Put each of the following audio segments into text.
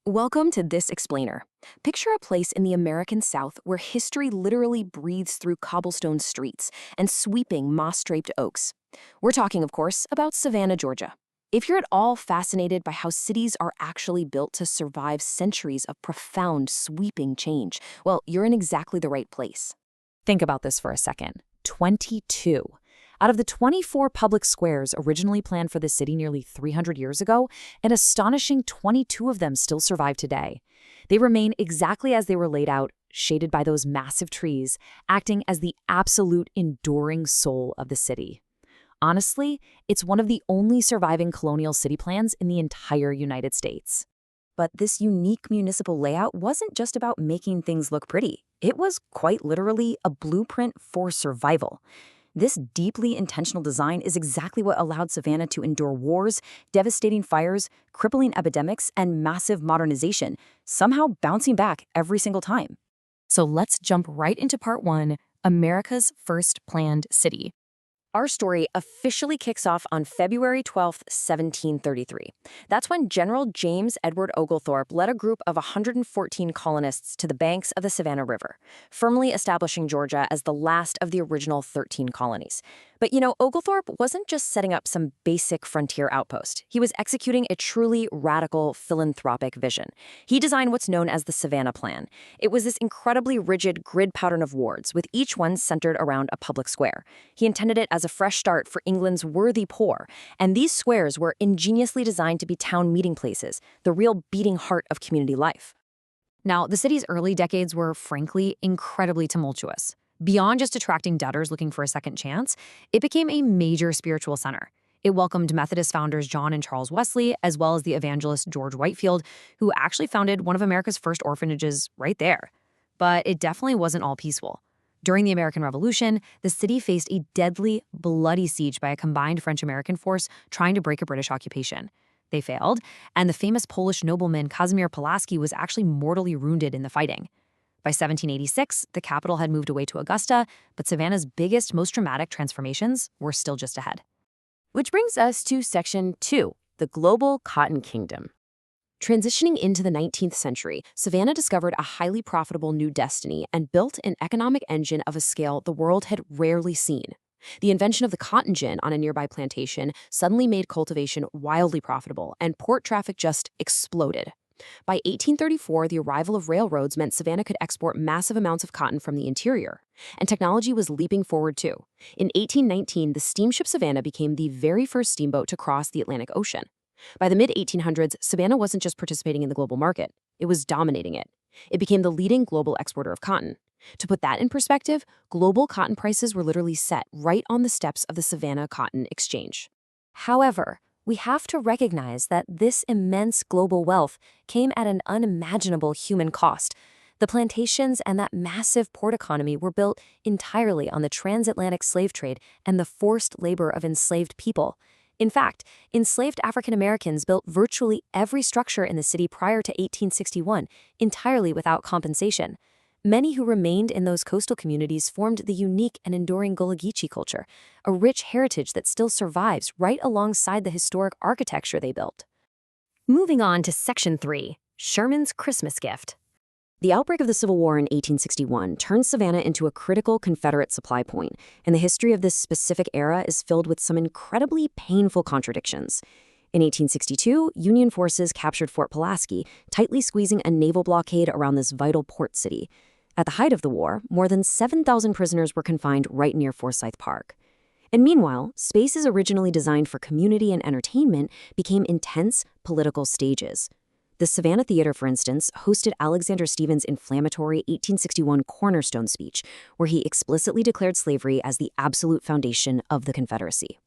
Welcome to This Explainer. Picture a place in the American South where history literally breathes through cobblestone streets and sweeping moss-draped oaks. We're talking, of course, about Savannah, Georgia. If you're at all fascinated by how cities are actually built to survive centuries of profound, sweeping change, well, you're in exactly the right place. Think about this for a second. 22. Out of the 24 public squares originally planned for the city nearly 300 years ago, an astonishing 22 of them still survive today. They remain exactly as they were laid out, shaded by those massive trees, acting as the absolute enduring soul of the city. Honestly, it's one of the only surviving colonial city plans in the entire United States. But this unique municipal layout wasn't just about making things look pretty. It was quite literally a blueprint for survival. This deeply intentional design is exactly what allowed Savannah to endure wars, devastating fires, crippling epidemics, and massive modernization, somehow bouncing back every single time. So let's jump right into part one, America's first planned city. Our story officially kicks off on February 12, 1733. That's when General James Edward Oglethorpe led a group of 114 colonists to the banks of the Savannah River, firmly establishing Georgia as the last of the original 13 colonies. But Oglethorpe wasn't just setting up some basic frontier outpost. He was executing a truly radical philanthropic vision. He designed what's known as the Savannah Plan. It was this incredibly rigid grid pattern of wards, with each one centered around a public square. He intended it as a fresh start for England's worthy poor, and these squares were ingeniously designed to be town meeting places, the real beating heart of community life. Now, the city's early decades were, frankly, incredibly tumultuous. Beyond just attracting debtors looking for a second chance, it became a major spiritual center. It welcomed Methodist founders John and Charles Wesley, as well as the evangelist George Whitefield, who actually founded one of America's first orphanages right there. But it definitely wasn't all peaceful. During the American Revolution, the city faced a deadly, bloody siege by a combined French-American force trying to break a British occupation. They failed, and the famous Polish nobleman Kazimierz Pulaski was actually mortally wounded in the fighting. By 1786, the capital had moved away to Augusta, but Savannah's biggest, most dramatic transformations were still just ahead. Which brings us to Section 2, the Global Cotton Kingdom. Transitioning into the 19th century, Savannah discovered a highly profitable new destiny and built an economic engine of a scale the world had rarely seen. The invention of the cotton gin on a nearby plantation suddenly made cultivation wildly profitable, and port traffic just exploded. By 1834, the arrival of railroads meant Savannah could export massive amounts of cotton from the interior. And technology was leaping forward too. In 1819, the steamship Savannah became the very first steamboat to cross the Atlantic Ocean. By the mid-1800s, Savannah wasn't just participating in the global market, it was dominating it. It became the leading global exporter of cotton. To put that in perspective, global cotton prices were literally set right on the steps of the Savannah Cotton Exchange. However, we have to recognize that this immense global wealth came at an unimaginable human cost. The plantations and that massive port economy were built entirely on the transatlantic slave trade and the forced labor of enslaved people. In fact, enslaved African Americans built virtually every structure in the city prior to 1861, entirely without compensation. Many who remained in those coastal communities formed the unique and enduring Gullah Geechee culture, a rich heritage that still survives right alongside the historic architecture they built. Moving on to Section 3, Sherman's Christmas Gift. The outbreak of the Civil War in 1861 turned Savannah into a critical Confederate supply point, and the history of this specific era is filled with some incredibly painful contradictions. In 1862, Union forces captured Fort Pulaski, tightly squeezing a naval blockade around this vital port city. At the height of the war, more than 7,000 prisoners were confined right near Forsyth Park. And meanwhile, spaces originally designed for community and entertainment became intense political stages. The Savannah Theater, for instance, hosted Alexander Stephens' inflammatory 1861 cornerstone speech, where he explicitly declared slavery as the absolute foundation of the Confederacy.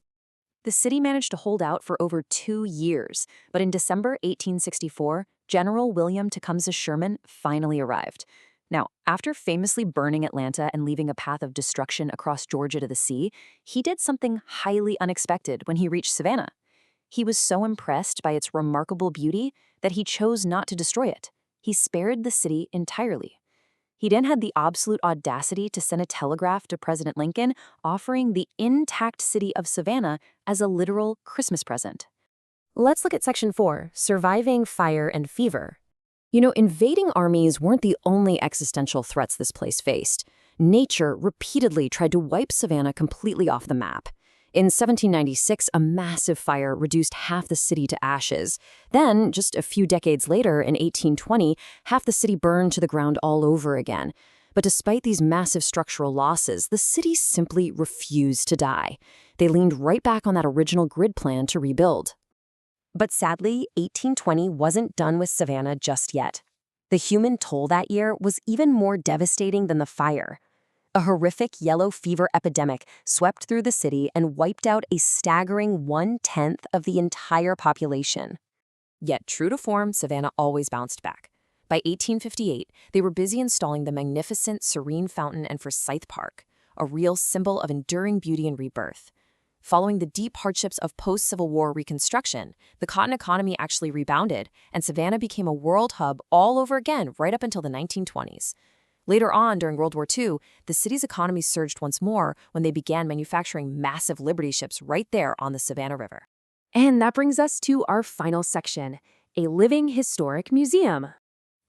The city managed to hold out for over 2 years, but in December 1864, General William Tecumseh Sherman finally arrived. Now, after famously burning Atlanta and leaving a path of destruction across Georgia to the sea, he did something highly unexpected when he reached Savannah. He was so impressed by its remarkable beauty that he chose not to destroy it. He spared the city entirely. He then had the absolute audacity to send a telegraph to President Lincoln offering the intact city of Savannah as a literal Christmas present. Let's look at Section 4, Surviving Fire and Fever. Invading armies weren't the only existential threats this place faced. Nature repeatedly tried to wipe Savannah completely off the map. In 1796, a massive fire reduced half the city to ashes. Then, just a few decades later, in 1820, half the city burned to the ground all over again. But despite these massive structural losses, the city simply refused to die. They leaned right back on that original grid plan to rebuild. But sadly, 1820 wasn't done with Savannah just yet. The human toll that year was even more devastating than the fire. A horrific yellow fever epidemic swept through the city and wiped out a staggering 1/10 of the entire population. Yet, true to form, Savannah always bounced back. By 1858, they were busy installing the magnificent Serene Fountain and Forsyth Park, a real symbol of enduring beauty and rebirth. Following the deep hardships of post-Civil War reconstruction, the cotton economy actually rebounded, and Savannah became a world hub all over again right up until the 1920s. Later on, during World War II, the city's economy surged once more when they began manufacturing massive Liberty ships right there on the Savannah River. And that brings us to our final section, a living historic museum.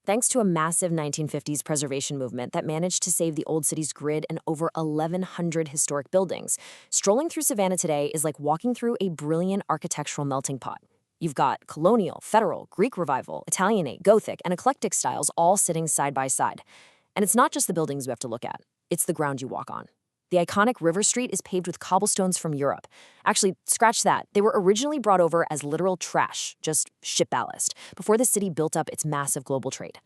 Thanks to a massive 1950s preservation movement that managed to save the old city's grid and over 1,100 historic buildings, strolling through Savannah today is like walking through a brilliant architectural melting pot. You've got Colonial, Federal, Greek Revival, Italianate, Gothic, and eclectic styles all sitting side by side. And it's not just the buildings you have to look at, it's the ground you walk on. The iconic River Street is paved with cobblestones from Europe. Actually, scratch that. They were originally brought over as literal trash, just ship ballast, before the city built up its massive global trade.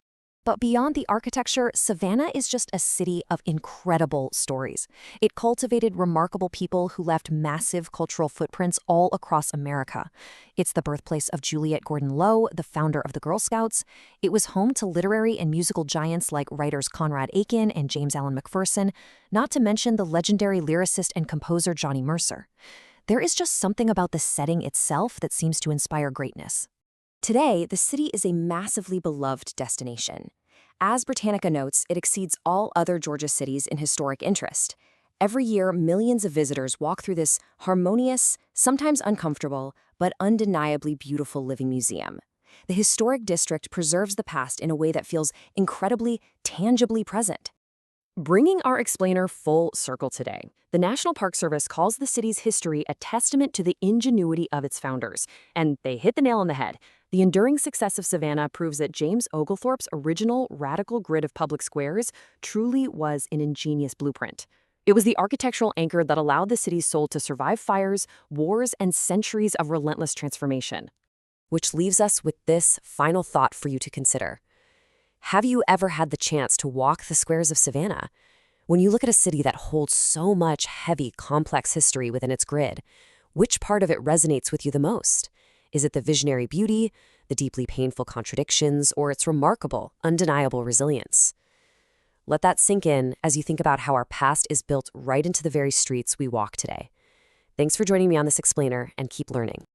But beyond the architecture, Savannah is just a city of incredible stories. It cultivated remarkable people who left massive cultural footprints all across America. It's the birthplace of Juliette Gordon Low, the founder of the Girl Scouts. It was home to literary and musical giants like writers Conrad Aiken and James Allen McPherson, not to mention the legendary lyricist and composer Johnny Mercer. There is just something about the setting itself that seems to inspire greatness. Today, the city is a massively beloved destination. As Britannica notes, it exceeds all other Georgia cities in historic interest. Every year, millions of visitors walk through this harmonious, sometimes uncomfortable, but undeniably beautiful living museum. The historic district preserves the past in a way that feels incredibly, tangibly present. Bringing our explainer full circle today, the National Park Service calls the city's history a testament to the ingenuity of its founders, and they hit the nail on the head. The enduring success of Savannah proves that James Oglethorpe's original radical grid of public squares truly was an ingenious blueprint. It was the architectural anchor that allowed the city's soul to survive fires, wars, and centuries of relentless transformation. Which leaves us with this final thought for you to consider. Have you ever had the chance to walk the squares of Savannah? When you look at a city that holds so much heavy, complex history within its grid, which part of it resonates with you the most? Is it the visionary beauty, the deeply painful contradictions, or its remarkable, undeniable resilience? Let that sink in as you think about how our past is built right into the very streets we walk today. Thanks for joining me on this explainer, and keep learning.